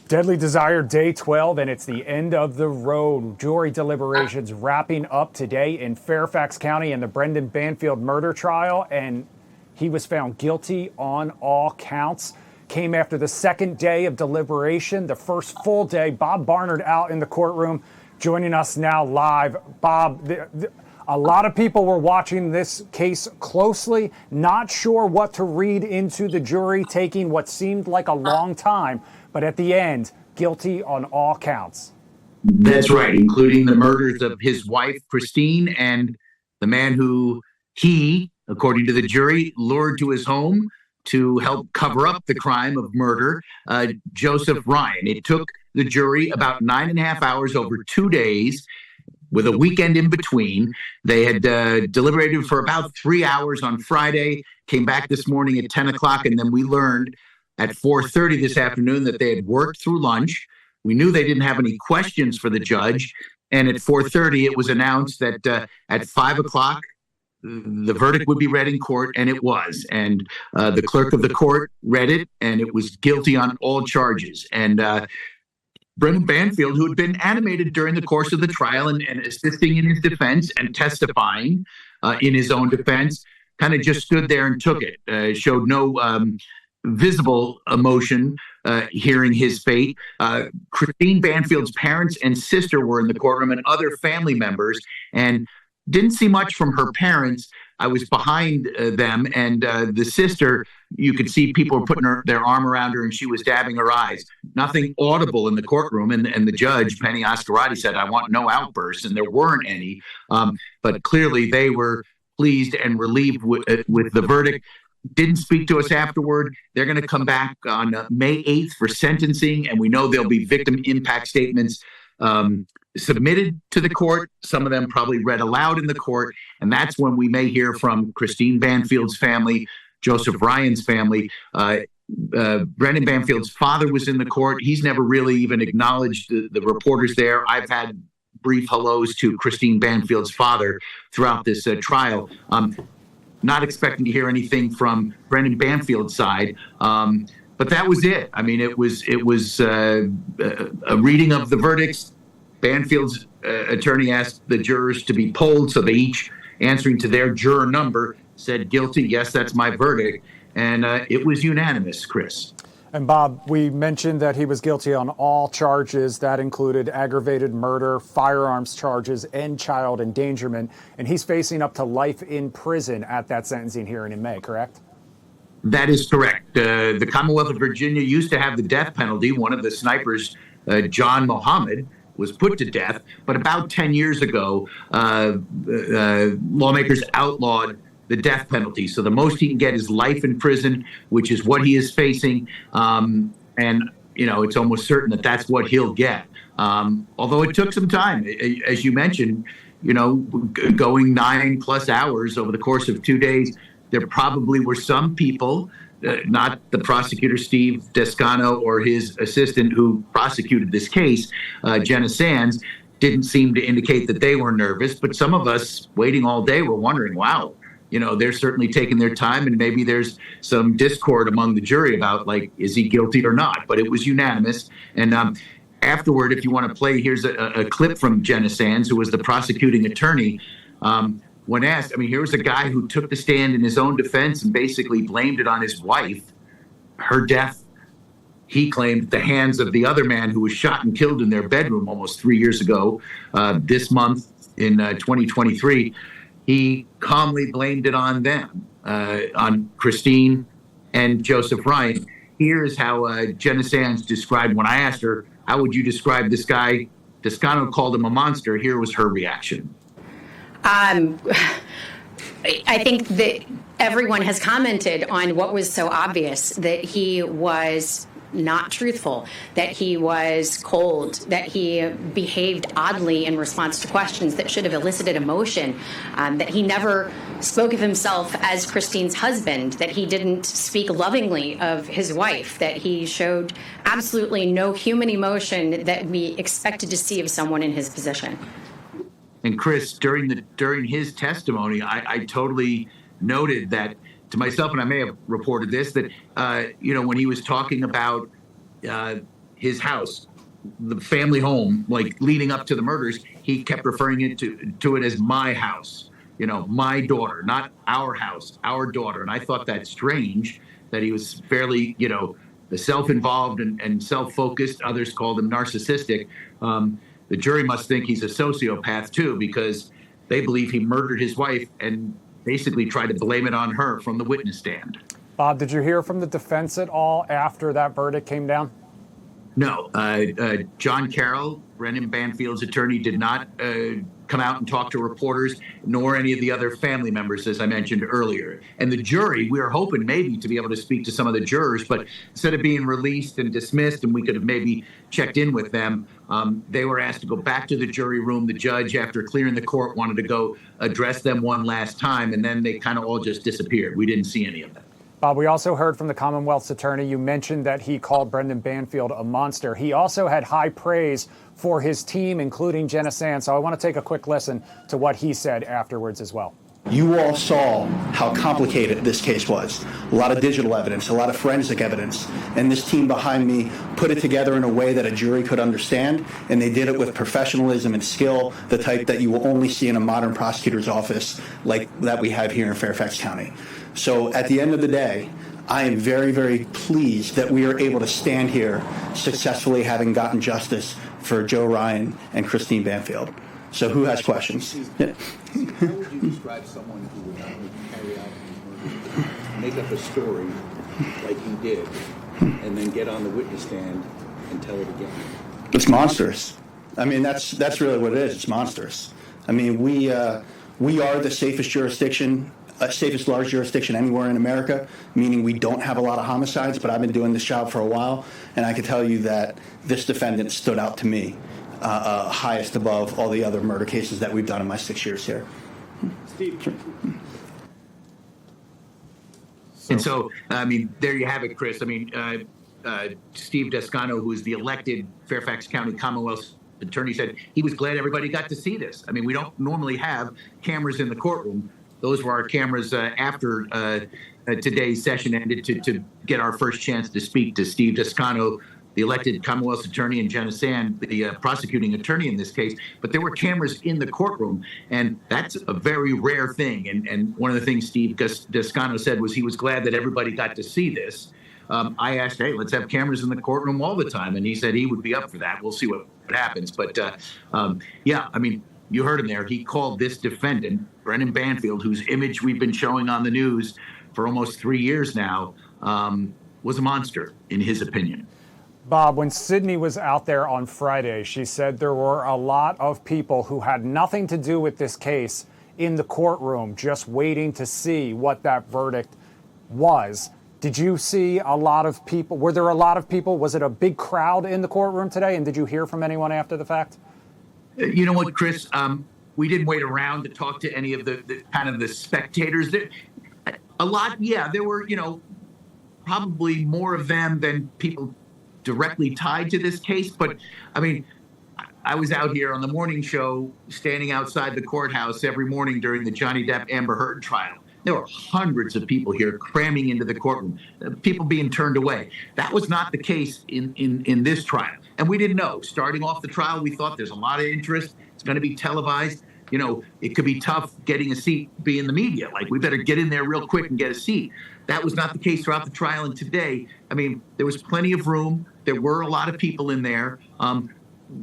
Deadly Desire, day 12, and it's the end of the road. Jury deliberations wrapping up today in Fairfax County in the Brendan Banfield murder trial, and he was found guilty on all counts. Came after the second day of deliberation, the first full day. Bob Barnard out in the courtroom, joining us now live. Bob, a lot of people were watching this case closely, not sure what to read into the jury, taking what seemed like a long time, but at the end, guilty on all counts. That's right, including the murders of his wife, Christine, and the man who he, according to the jury, lured to his home to help cover up the crime of murder, Joseph Ryan. It took the jury about 9.5 hours over 2 days, with a weekend in between. They had deliberated for about 3 hours on Friday, came back this morning at 10 o'clock, and then we learned at 4:30 this afternoon that they had worked through lunch. We knew they didn't have any questions for the judge, and at 4:30 it was announced that at 5 o'clock the verdict would be read in court, and it was. And the clerk of the court read it, and it was guilty on all charges. And Brendan Banfield, who had been animated during the course of the trial and assisting in his defense and testifying in his own defense, kind of just stood there and took it, showed no visible emotion hearing his fate. Christine Banfield's parents and sister were in the courtroom, and other family members, and didn't see much from her parents. I was behind them, and the sister, you could see people were putting their arm around her, and she was dabbing her eyes. Nothing audible in the courtroom, and the judge, Penny Oscarati, said, "I want no outbursts," and there weren't any. But clearly they were pleased and relieved with the verdict. Didn't speak to us afterward. They're going to come back on May 8th for sentencing, and we know there'll be victim impact statements submitted to the court, some of them probably read aloud in the court, and that's when we may hear from Christine Banfield's family, Joseph Ryan's family. Brendan Banfield's father was in the court. He's never really even acknowledged the reporters there. I've had brief hellos to Christine Banfield's father throughout this trial. Not expecting to hear anything from Brendan Banfield's side. But that was it. I mean, it was a reading of the verdicts. Banfield's attorney asked the jurors to be polled, so they each, answering to their juror number, said guilty. Yes, that's my verdict. And it was unanimous, Chris. And Bob, we mentioned that he was guilty on all charges. That included aggravated murder, firearms charges, and child endangerment. And he's facing up to life in prison at that sentencing hearing in May, correct? That is correct. The Commonwealth of Virginia used to have the death penalty. One of the snipers, John Mohammed, was put to death. But about 10 years ago, lawmakers outlawed the death penalty. So the most he can get is life in prison, which is what he is facing. And, you know, it's almost certain that that's what he'll get. Although it took some time, as you mentioned, you know, going 9+ hours over the course of 2 days. There probably were some people, not the prosecutor, Steve Descano, or his assistant who prosecuted this case, Jenna Sands, didn't seem to indicate that they were nervous. But some of us waiting all day were wondering, wow, you know, they're certainly taking their time, and maybe there's some discord among the jury about, like, is he guilty or not? But it was unanimous. And afterward, if you want to play, here's a clip from Jenna Sands, who was the prosecuting attorney. When asked, I mean, here was a guy who took the stand in his own defense and basically blamed it on his wife. Her death, he claimed, at the hands of the other man who was shot and killed in their bedroom almost 3 years ago, this month in 2023. He calmly blamed it on them, on Christine and Joseph Ryan. Here's how Jenna Sands described, when I asked her, how would you describe this guy? Descano called him a monster. Here was her reaction. I think that everyone has commented on what was so obvious, that he was not truthful, that he was cold, that he behaved oddly in response to questions that should have elicited emotion, that he never spoke of himself as Christine's husband, that he didn't speak lovingly of his wife, that he showed absolutely no human emotion that we expected to see of someone in his position. And Chris, during his testimony, I totally noted that to myself, and I may have reported this, that when he was talking about his house, the family home, like leading up to the murders, he kept referring to it as my house, my daughter, not our house, our daughter. And I thought that strange that he was fairly, self-involved and self-focused. Others called him narcissistic. The jury must think he's a sociopath too, because they believe he murdered his wife and basically tried to blame it on her from the witness stand. Bob, did you hear from the defense at all after that verdict came down? No. John Carroll, Brendan Banfield's attorney, did not come out and talk to reporters, nor any of the other family members, as I mentioned earlier. And the jury, we were hoping maybe to be able to speak to some of the jurors, but instead of being released and dismissed, and we could have maybe checked in with them, they were asked to go back to the jury room. The judge, after clearing the court, wanted to go address them one last time, and then they kind of all just disappeared. We didn't see any of them. Bob, we also heard from the Commonwealth's attorney. You mentioned that he called Brendan Banfield a monster. He also had high praise for his team, including Jenna Sand. So I want to take a quick listen to what he said afterwards as well. You all saw how complicated this case was. A lot of digital evidence, a lot of forensic evidence. And this team behind me put it together in a way that a jury could understand. And they did it with professionalism and skill, the type that you will only see in a modern prosecutor's office like that we have here in Fairfax County. So at the end of the day, I am very, very pleased that we are able to stand here successfully having gotten justice for Joe Ryan and Christine Banfield. So who has questions? Yeah. How would you describe someone who would not only carry out these murders, make up a story like you did, and then get on the witness stand and tell it again? It's monstrous. I mean, that's really what it is. It's monstrous. I mean, we are the safest jurisdiction, safest large jurisdiction anywhere in America, meaning we don't have a lot of homicides, but I've been doing this job for a while, and I can tell you that this defendant stood out to me highest above all the other murder cases that we've done in my 6 years here. Steve. And so, I mean, there you have it, Chris. I mean, Steve Descano, who is the elected Fairfax County Commonwealth attorney, said he was glad everybody got to see this. I mean, we don't normally have cameras in the courtroom. Those were our cameras after today's session ended to get our first chance to speak to Steve Descano, the elected Commonwealth's attorney, and Jenna Sand, the prosecuting attorney in this case. But there were cameras in the courtroom, and that's a very rare thing. And one of the things Steve Descano said was he was glad that everybody got to see this. I asked, hey, let's have cameras in the courtroom all the time. And he said he would be up for that. We'll see what happens. But yeah, I mean, you heard him there. He called this defendant, Brendan Banfield, whose image we've been showing on the news for almost 3 years now, was a monster, in his opinion. Bob, when Sydney was out there on Friday, she said there were a lot of people who had nothing to do with this case in the courtroom, just waiting to see what that verdict was. Did you see a lot of people? Were there a lot of people? Was it a big crowd in the courtroom today? And did you hear from anyone after the fact? You know what, Chris? We didn't wait around to talk to any of the kind of the spectators. A lot, yeah. There were, probably more of them than people directly tied to this case. But I mean, I was out here on the morning show, standing outside the courthouse every morning during the Johnny Depp Amber Heard trial. There were hundreds of people here cramming into the courtroom, people being turned away. That was not the case in this trial. And we didn't know. Starting off the trial, we thought there's a lot of interest. It's going to be televised. It could be tough getting a seat, being the media. Like, we better get in there real quick and get a seat. That was not the case throughout the trial. And today, I mean, there was plenty of room. There were a lot of people in there.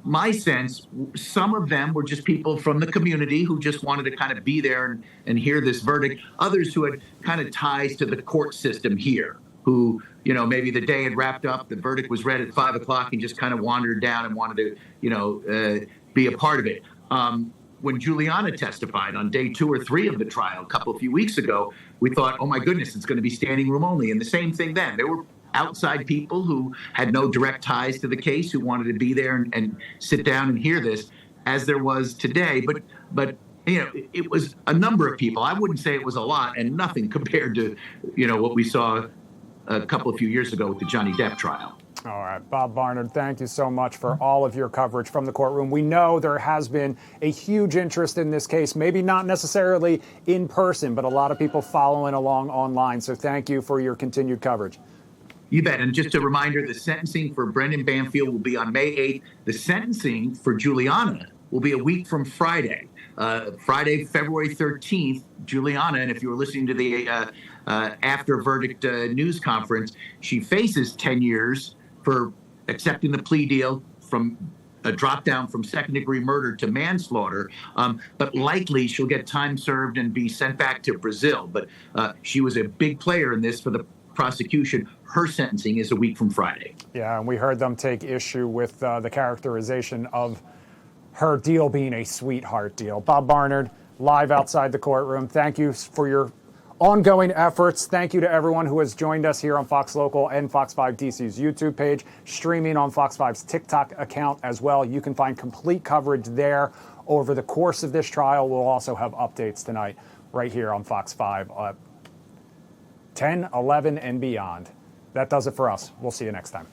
My sense, some of them were just people from the community who just wanted to kind of be there and hear this verdict. Others who had kind of ties to the court system here, who, maybe the day had wrapped up, the verdict was read at 5 o'clock and just kind of wandered down and wanted to, be a part of it. When Juliana testified on day 2 or 3 of the trial a few weeks ago, we thought, oh my goodness, it's going to be standing room only. And the same thing then. There were outside people who had no direct ties to the case, who wanted to be there and sit down and hear this, as there was today. But it was a number of people. I wouldn't say it was a lot, and nothing compared to, what we saw a few years ago with the Johnny Depp trial. All right, Bob Barnard, thank you so much for all of your coverage from the courtroom. We know there has been a huge interest in this case, maybe not necessarily in person, but a lot of people following along online. So thank you for your continued coverage. You bet. And just a reminder, the sentencing for Brendan Banfield will be on May 8th. The sentencing for Juliana will be a week from Friday. Friday, February 13th, Juliana, and if you were listening to the after verdict news conference, she faces 10 years for accepting the plea deal from a drop down from second-degree murder to manslaughter, but likely she'll get time served and be sent back to Brazil. But she was a big player in this for the prosecution. Her sentencing is a week from Friday. Yeah, and we heard them take issue with the characterization of her deal being a sweetheart deal. Bob Barnard, live outside the courtroom. Thank you for your ongoing efforts. Thank you to everyone who has joined us here on Fox Local and Fox 5 DC's YouTube page, streaming on Fox 5's TikTok account as well. You can find complete coverage there over the course of this trial. We'll also have updates tonight right here on Fox 5, 10, 11, and beyond. That does it for us. We'll see you next time.